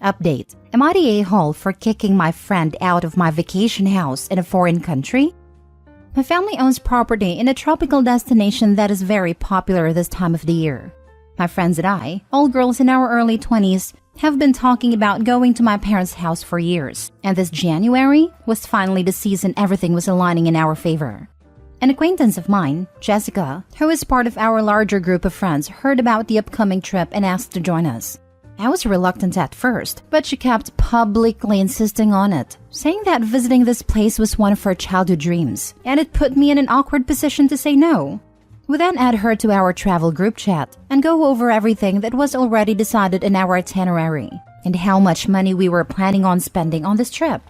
Update. Am I the a-hole for kicking my friend out of my vacation house in a foreign country? My family owns property in a tropical destination that is very popular this time of the year. My friends and I, all girls in our early 20s, have been talking about going to my parents' house for years, and this January was finally the season everything was aligning in our favor. An acquaintance of mine, Jessica, who is part of our larger group of friends, heard about the upcoming trip and asked to join us. I was reluctant at first, but she kept publicly insisting on it, saying that visiting this place was one of her childhood dreams, and it put me in an awkward position to say no. We then add her to our travel group chat and go over everything that was already decided in our itinerary and how much money we were planning on spending on this trip.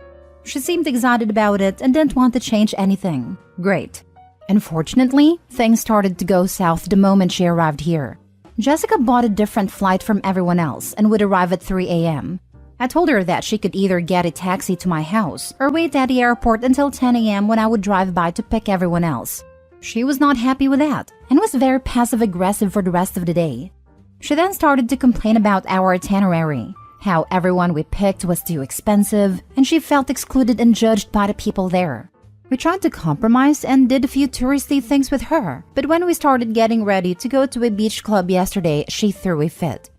She seemed excited about it and didn't want to change anything. Great. Unfortunately, things started to go south the moment she arrived here. Jessica bought a different flight from everyone else and would arrive at 3 a.m. I told her that she could either get a taxi to my house or wait at the airport until 10 a.m. when I would drive by to pick everyone else. She was not happy with that and was very passive-aggressive for the rest of the day. She then started to complain about our itinerary, how everyone we picked was too expensive, and she felt excluded and judged by the people there. We tried to compromise and did a few touristy things with her, but when we started getting ready to go to a beach club yesterday, she threw a fit.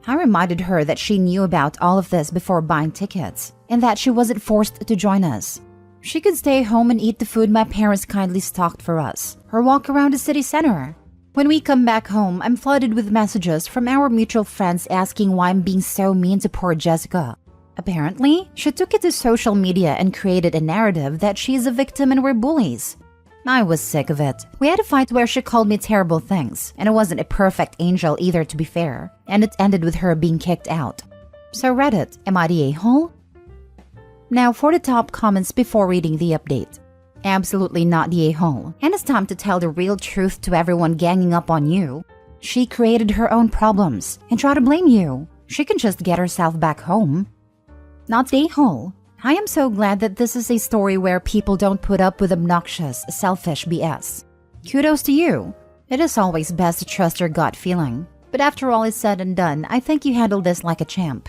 I reminded her that she knew about all of this before buying tickets, and that she wasn't forced to join us. She could stay home and eat the food my parents kindly stocked for us, or walk around the city center. When we come back home, I'm flooded with messages from our mutual friends asking why I'm being so mean to poor Jessica. Apparently, she took it to social media and created a narrative that she's a victim and we're bullies. I was sick of it. We had a fight where she called me terrible things, and I wasn't a perfect angel either, to be fair, and it ended with her being kicked out. So Reddit, am I the a-hole? Now for the top comments before reading the update. Absolutely not the a-hole, and it's time to tell the real truth to everyone ganging up on you. She created her own problems and try to blame you. She can just get herself back home. Not the a-hole. I am so glad that this is a story where people don't put up with obnoxious, selfish BS. Kudos to you. It is always best to trust your gut feeling. But after all is said and done, I think you handled this like a champ.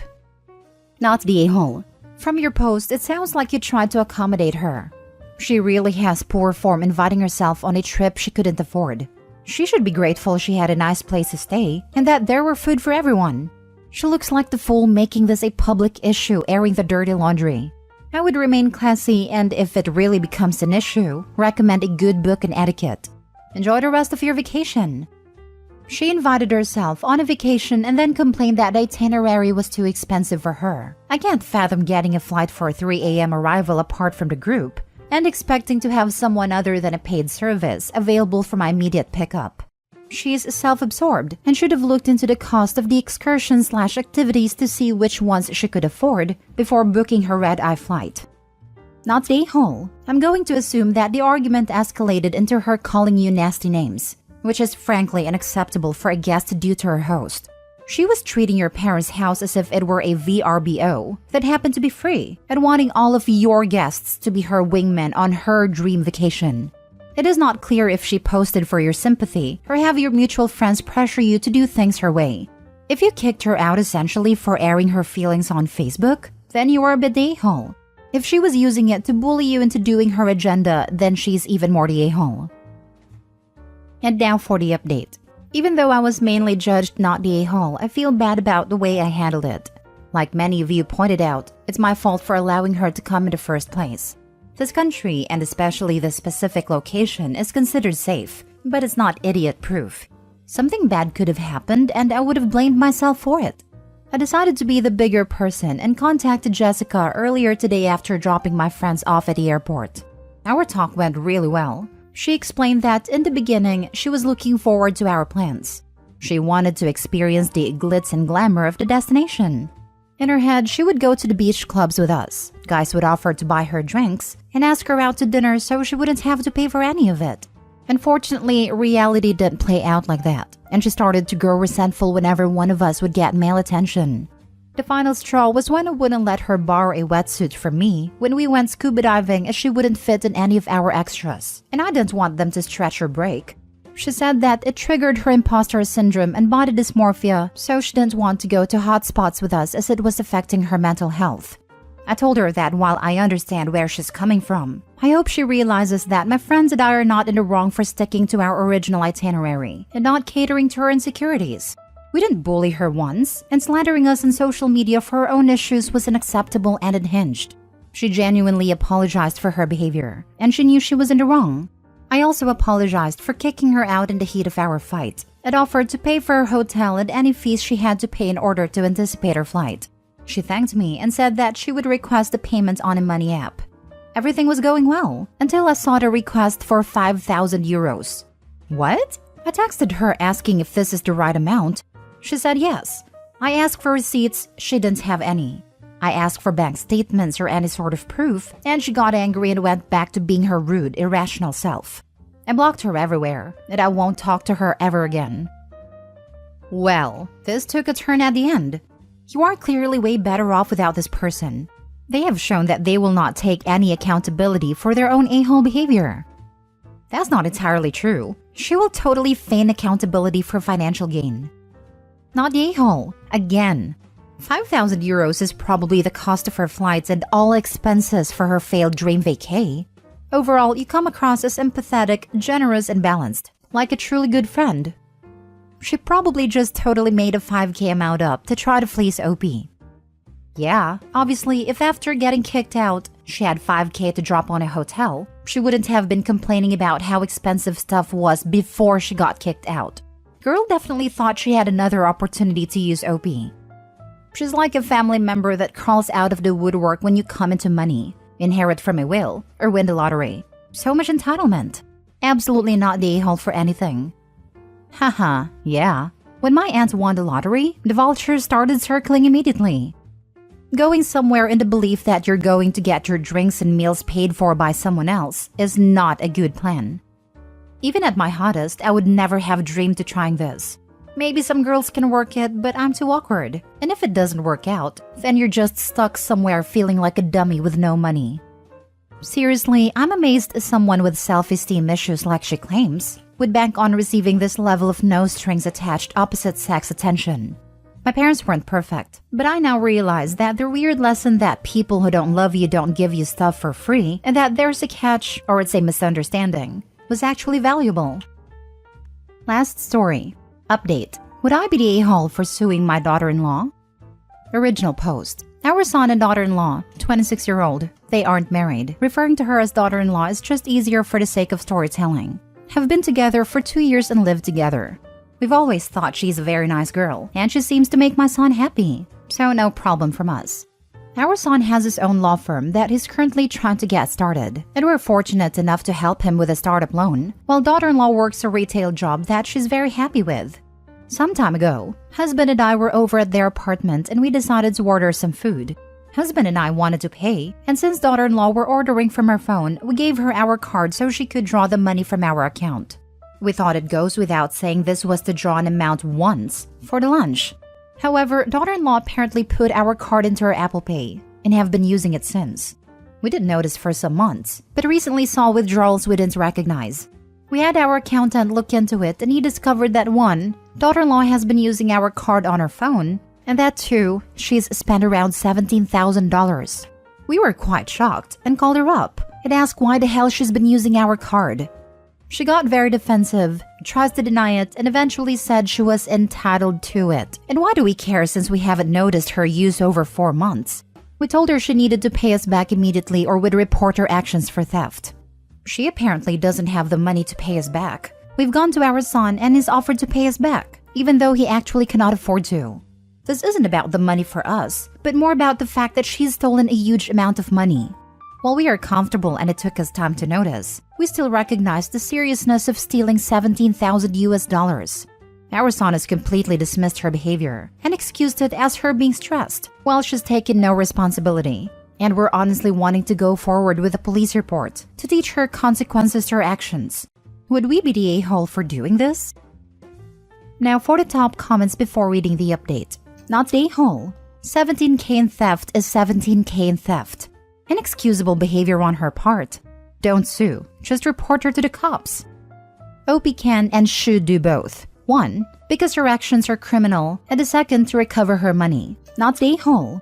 Not the a-hole. From your post, it sounds like you tried to accommodate her. She really has poor form inviting herself on a trip she couldn't afford. She should be grateful she had a nice place to stay and that there were food for everyone. She looks like the fool making this a public issue, airing the dirty laundry. I would remain classy and if it really becomes an issue, recommend a good book on etiquette. Enjoy the rest of your vacation. She invited herself on a vacation and then complained that the itinerary was too expensive for her. I can't fathom getting a flight for a 3 a.m. arrival apart from the group and expecting to have someone other than a paid service available for my immediate pickup. She's self-absorbed and should have looked into the cost of the excursion/activities to see which ones she could afford before booking her red-eye flight. Not the a-hole. I'm going to assume that the argument escalated into her calling you nasty names, which is frankly unacceptable for a guest due to her host. She was treating your parents' house as if it were a VRBO that happened to be free and wanting all of your guests to be her wingmen on her dream vacation. It is not clear if she posted for your sympathy or have your mutual friends pressure you to do things her way. If you kicked her out essentially for airing her feelings on Facebook, then you are a bit the a-hole. If she was using it to bully you into doing her agenda, then she's even more the a-hole. And now for the update. Even though I was mainly judged not the a-hole, I feel bad about the way I handled it. Like many of you pointed out, it's my fault for allowing her to come in the first place. This country, and especially this specific location, is considered safe, but it's not idiot-proof. Something bad could have happened and I would have blamed myself for it. I decided to be the bigger person and contacted Jessica earlier today after dropping my friends off at the airport. Our talk went really well. She explained that in the beginning, she was looking forward to our plans. She wanted to experience the glitz and glamour of the destination. In her head, she would go to the beach clubs with us. Guys would offer to buy her drinks and ask her out to dinner so she wouldn't have to pay for any of it. Unfortunately, reality didn't play out like that, and she started to grow resentful whenever one of us would get male attention. The final straw was when I wouldn't let her borrow a wetsuit from me when we went scuba diving as she wouldn't fit in any of our extras, and I didn't want them to stretch or break. She said that it triggered her imposter syndrome and body dysmorphia, so she didn't want to go to hotspots with us as it was affecting her mental health. I told her that while I understand where she's coming from, I hope she realizes that my friends and I are not in the wrong for sticking to our original itinerary and not catering to her insecurities. We didn't bully her once, and slandering us on social media for her own issues was unacceptable and unhinged. She genuinely apologized for her behavior, and she knew she was in the wrong. I also apologized for kicking her out in the heat of our fight and offered to pay for her hotel and any fees she had to pay in order to anticipate her flight. She thanked me and said that she would request the payment on a money app. Everything was going well until I saw the request for 5,000 euros. What? I texted her asking if this is the right amount. She said yes. I asked for receipts, she didn't have any. I asked for bank statements or any sort of proof, and she got angry and went back to being her rude, irrational self. I blocked her everywhere, and I won't talk to her ever again. Well, this took a turn at the end. You are clearly way better off without this person. They have shown that they will not take any accountability for their own a-hole behavior. That's not entirely true. She will totally feign accountability for financial gain. Not the a-hole. Again. 5,000 euros is probably the cost of her flights and all expenses for her failed dream vacay. Overall, you come across as empathetic, generous, and balanced, like a truly good friend. She probably just totally made a 5K amount up to try to fleece OP. Yeah, obviously, if after getting kicked out, she had 5K to drop on a hotel, she wouldn't have been complaining about how expensive stuff was before she got kicked out. Girl definitely thought she had another opportunity to use OP. She's like a family member that crawls out of the woodwork when you come into money, inherit from a will, or win the lottery. So much entitlement. Absolutely not the a-hole for anything. Haha, yeah. When my aunt won the lottery, the vultures started circling immediately. Going somewhere in the belief that you're going to get your drinks and meals paid for by someone else is not a good plan. Even at my hottest, I would never have dreamed of trying this. Maybe some girls can work it, but I'm too awkward. And if it doesn't work out, then you're just stuck somewhere feeling like a dummy with no money. Seriously, I'm amazed someone with self-esteem issues like she claims would bank on receiving this level of no-strings-attached opposite-sex attention. My parents weren't perfect, but I now realize that the weird lesson that people who don't love you don't give you stuff for free and that there's a catch, or it's a misunderstanding, was actually valuable. Last story. Update. Would I be the a-hole for suing my daughter-in-law? Original post. Our son and daughter-in-law, 26-year-old, they aren't married. Referring to her as daughter-in-law is just easier for the sake of storytelling. Have been together for 2 years and lived together. We've always thought she's a very nice girl, and she seems to make my son happy, so no problem from us. Our son has his own law firm that he's currently trying to get started, and we're fortunate enough to help him with a startup loan, while daughter-in-law works a retail job that she's very happy with. Some time ago, husband and I were over at their apartment and we decided to order some food. Husband and I wanted to pay, and since daughter-in-law were ordering from her phone, we gave her our card so she could draw the money from our account. We thought it goes without saying this was to draw an amount once for the lunch. However, daughter-in-law apparently put our card into her Apple Pay and have been using it since. We didn't notice for some months, but recently saw withdrawals we didn't recognize. We had our accountant look into it and he discovered that 1, daughter-in-law has been using our card on her phone, and that 2, she's spent around $17,000. We were quite shocked and called her up and asked why the hell she's been using our card. She got very defensive, tries to deny it, and eventually said she was entitled to it. And why do we care since we haven't noticed her use over 4 months? We told her she needed to pay us back immediately or would report her actions for theft. She apparently doesn't have the money to pay us back. We've gone to our son and he's offered to pay us back, even though he actually cannot afford to. This isn't about the money for us, but more about the fact that she's stolen a huge amount of money. While we are comfortable and it took us time to notice, we still recognize the seriousness of stealing $17,000. Our son has completely dismissed her behavior and excused it as her being stressed, while she's taken no responsibility. And we're honestly wanting to go forward with a police report to teach her consequences to her actions. Would we be the a-hole for doing this? Now for the top comments before reading the update. Not the a-hole. 17K in theft is 17K in theft. Inexcusable behavior on her part. Don't sue, just report her to the cops. OP can and should do both. One, because her actions are criminal, and the second to recover her money, not the a-hole.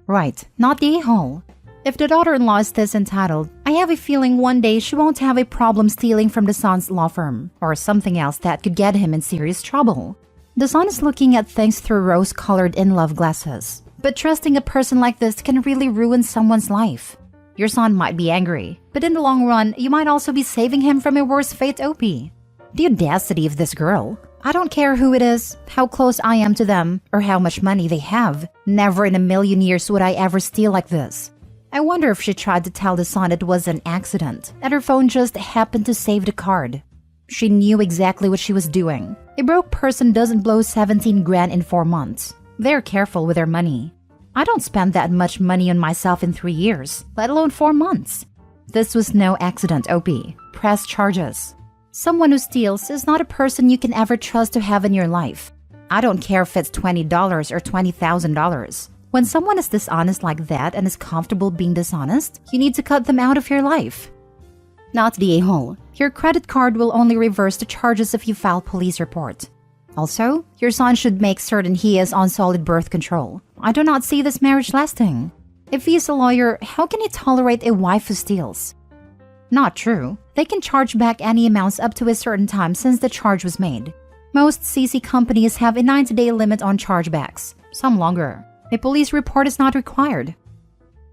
Right, not the a-hole. If the daughter-in-law is this entitled, I have a feeling one day she won't have a problem stealing from the son's law firm, or something else that could get him in serious trouble. The son is looking at things through rose-colored in-love glasses, but trusting a person like this can really ruin someone's life. Your son might be angry, but in the long run, you might also be saving him from a worse fate, OP. The audacity of this girl. I don't care who it is, how close I am to them, or how much money they have. Never in a million years would I ever steal like this. I wonder if she tried to tell the son it was an accident, that her phone just happened to save the card. She knew exactly what she was doing. A broke person doesn't blow 17 grand in 4 months. They're careful with their money. I don't spend that much money on myself in 3 years, let alone 4 months. This was no accident, OP. Press charges. Someone who steals is not a person you can ever trust to have in your life. I don't care if it's $20 or $20,000. When someone is dishonest like that and is comfortable being dishonest, you need to cut them out of your life. Not the a-hole. Your credit card will only reverse the charges if you file police report. Also, your son should make certain he is on solid birth control. I do not see this marriage lasting. If he is a lawyer, how can he tolerate a wife who steals? Not true. They can charge back any amounts up to a certain time since the charge was made. Most CC companies have a 90-day limit on chargebacks, some longer. A police report is not required.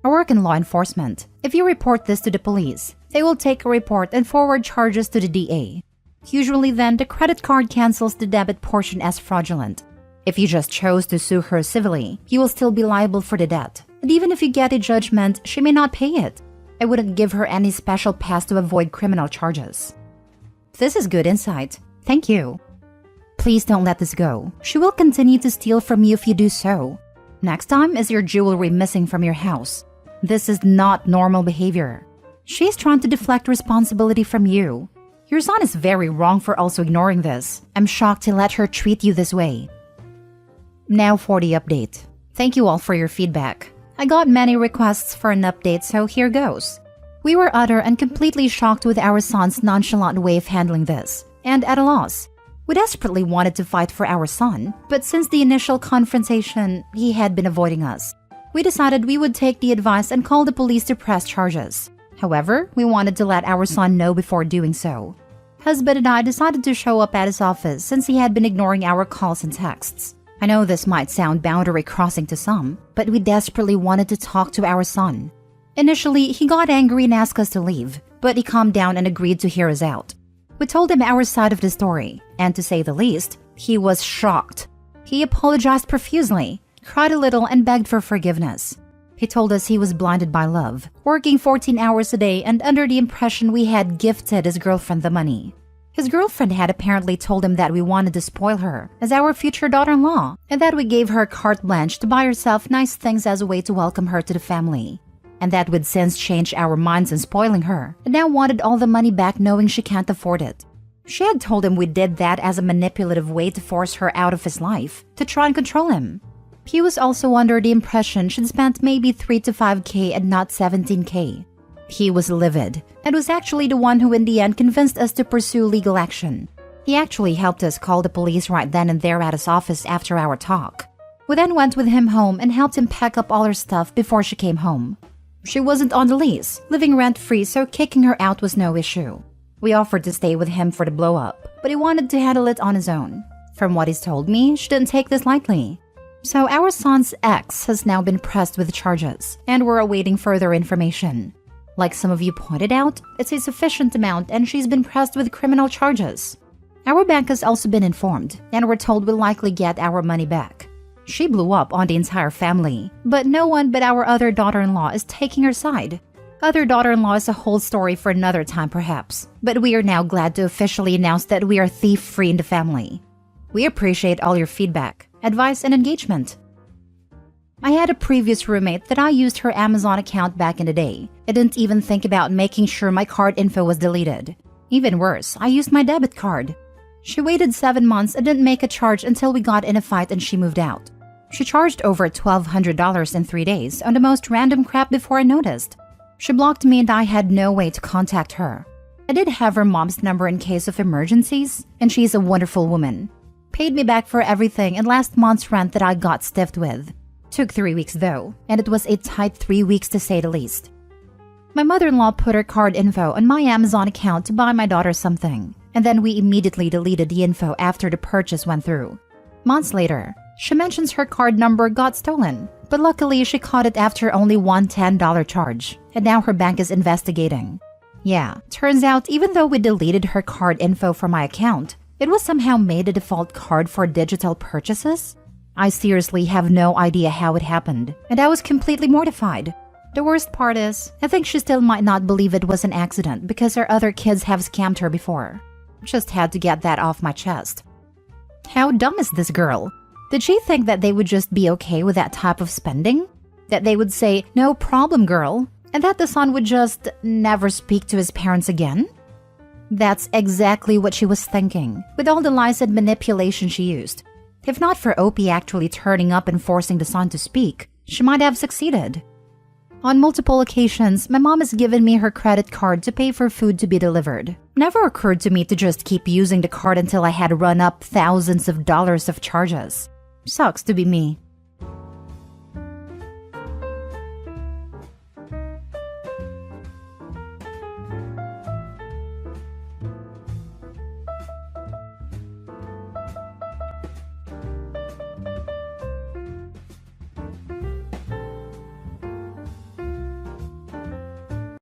I work in law enforcement. If you report this to the police, they will take a report and forward charges to the DA. Usually then, the credit card cancels the debit portion as fraudulent. If you just chose to sue her civilly, you will still be liable for the debt. And even if you get a judgment, she may not pay it. I wouldn't give her any special pass to avoid criminal charges. This is good insight. Thank you. Please don't let this go. She will continue to steal from you if you do so. Next time is your jewelry missing from your house. This is not normal behavior. She's trying to deflect responsibility from you. Your son is very wrong for also ignoring this. I'm shocked to let her treat you this way. Now for the update. Thank you all for your feedback. I got many requests for an update, so here goes. We were utter and completely shocked with our son's nonchalant way of handling this, and at a loss. We desperately wanted to fight for our son, but since the initial confrontation, he had been avoiding us. We decided we would take the advice and call the police to press charges. However, we wanted to let our son know before doing so. Husband and I decided to show up at his office since he had been ignoring our calls and texts. I know this might sound boundary crossing to some, but we desperately wanted to talk to our son. Initially, he got angry and asked us to leave, but he calmed down and agreed to hear us out. We told him our side of the story, and to say the least, he was shocked. He apologized profusely, cried a little, and begged for forgiveness. He told us he was blinded by love, working 14 hours a day and under the impression we had gifted his girlfriend the money. His girlfriend had apparently told him that we wanted to spoil her as our future daughter-in-law, and that we gave her carte blanche to buy herself nice things as a way to welcome her to the family. And that we'd since changed our minds in spoiling her, and now wanted all the money back knowing she can't afford it. She had told him we did that as a manipulative way to force her out of his life, to try and control him. He was also under the impression she'd spent maybe 3 to 5K and not 17K. He was livid, and was actually the one who in the end convinced us to pursue legal action. He actually helped us call the police right then and there at his office after our talk. We then went with him home and helped him pack up all her stuff before she came home. She wasn't on the lease, living rent-free, so kicking her out was no issue. We offered to stay with him for the blow-up, but he wanted to handle it on his own. From what he's told me, she didn't take this lightly. So our son's ex has now been pressed with charges, and we're awaiting further information. Like some of you pointed out, it's a sufficient amount and she's been pressed with criminal charges. Our bank has also been informed, and we're told we'll likely get our money back. She blew up on the entire family, but no one but our other daughter-in-law is taking her side. Other daughter-in-law is a whole story for another time perhaps, but we are now glad to officially announce that we are thief-free in the family. We appreciate all your feedback, advice, and engagement. I had a previous roommate that I used her Amazon account back in the day. I didn't even think about making sure my card info was deleted. Even worse, I used my debit card. She waited 7 months and didn't make a charge until we got in a fight and she moved out. She charged over $1,200 in 3 days on the most random crap before I noticed. She blocked me and I had no way to contact her. I did have her mom's number in case of emergencies, and she's a wonderful woman. Paid me back for everything and last month's rent that I got stiffed with. Took 3 weeks though, and it was a tight 3 weeks to say the least. My mother-in-law put her card info on my Amazon account to buy my daughter something, and then we immediately deleted the info after the purchase went through. Months later, she mentions her card number got stolen, but luckily she caught it after only one $10 charge, and now her bank is investigating. Yeah, turns out even though we deleted her card info from my account, it was somehow made a default card for digital purchases. I seriously have no idea how it happened, and I was completely mortified. The worst part is, I think she still might not believe it was an accident because her other kids have scammed her before. Just had to get that off my chest. How dumb is this girl? Did she think that they would just be okay with that type of spending? That they would say, "No problem, girl," and that the son would just never speak to his parents again? That's exactly what she was thinking, with all the lies and manipulation she used. If not for Opie actually turning up and forcing the son to speak, she might have succeeded. On multiple occasions, my mom has given me her credit card to pay for food to be delivered. Never occurred to me to just keep using the card until I had run up thousands of dollars of charges. Sucks to be me.